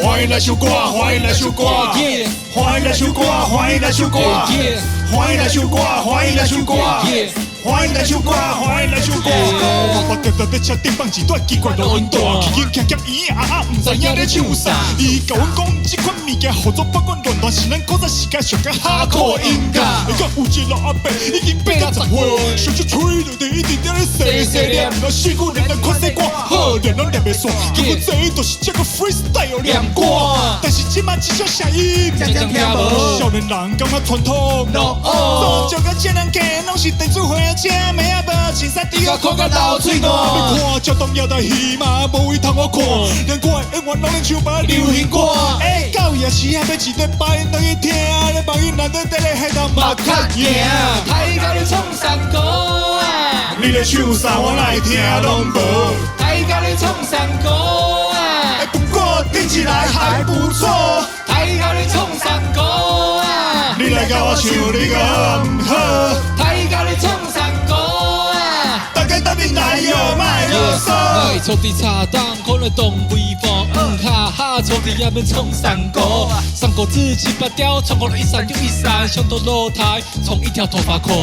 欢迎来唱歌，欢迎来唱歌，欢迎来唱歌，欢迎来唱歌，欢迎来唱歌，欢迎来唱歌。欢迎来唱歌，欢迎来唱歌。我常常在车顶放一段奇怪的温度，轻轻夹夹咿啊，唔知影咧唱啥。伊甲阮讲，这款物件合作帮阮乱乱是咱古早时间上个哈扣音乐。那个有一个阿伯已经80岁，想出吹就一直在咧洗念，那四句连咱看西歌，好连咱念袂煞。结果这就是这个 freestyle 念歌，但是即马只少声音，渐渐听无。少年人感觉传统 ，no， 做这个节能计拢是电子火。车妹仔无青山猪脚看甲流嘴汗，要看交通要台戏嘛，无位通我看，连我的演员拢咧唱把流行歌。到夜市啊，要一块白等去听，咧帮伊难得在咧海头马卡行。太高咧唱山歌啊！你咧唱啥我来听拢无。太高咧唱山歌啊！不过听起来还不错。太高咧唱山歌啊！你来甲我唱，你个好唔好？太高咧唱山歌啊！大家答应来哟，卖啰嗦。我坐伫茶档，可能动微风，哈哈，坐伫遐边唱山歌。山歌子7、8条，唱过了一闪又一闪，上到露台，从一条头发开。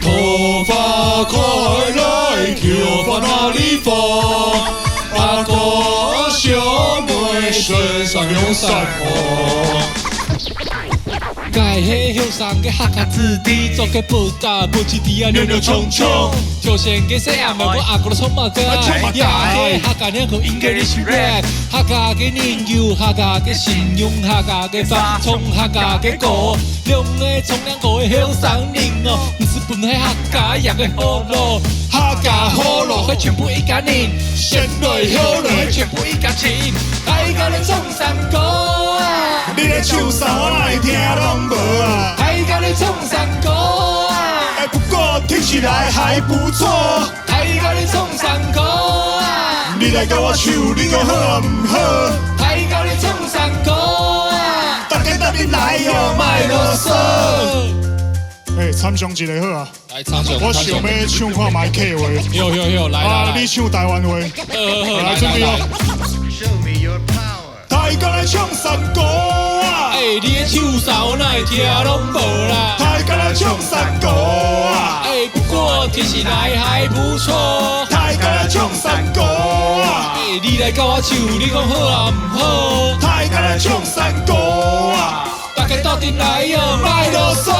头发快来，叫把哪里放？阿哥小妹身上有山河。该迄向上嘅客家子弟，做个不打不起地啊，扭扭冲冲。跳线嘅细阿妹，我阿哥都冲马街。呀，客家人口应该你是 rap， 客家嘅人有客家嘅信用，客家嘅法，从客家嘅歌，两个从两个嘅向上人哦，唔是本係客家人嘅好咯，客家好咯，佢全部一家人，先來好咯，佢全部一家親，大家嚟唱山歌啊！你咧唱啥我来听拢无啊！太高咧唱山歌啊！不过听起来还不错。太高咧唱山歌啊！你来甲我唱，你个好唔好？太高咧唱山歌啊！大家答应来哟，卖啰嗦。参详一个好啊！来唱上，我想要唱看卖客话。有，来，你唱台湾话。来准备哦。太高来唱山歌啊！你的唱啥我哪会听拢无啦？太高来唱山歌啊！不过听起来还不错。太高来唱山歌啊！你来甲我唱，你讲好啊唔好？太高来唱山歌啊！大家到底来哟，卖啰嗦。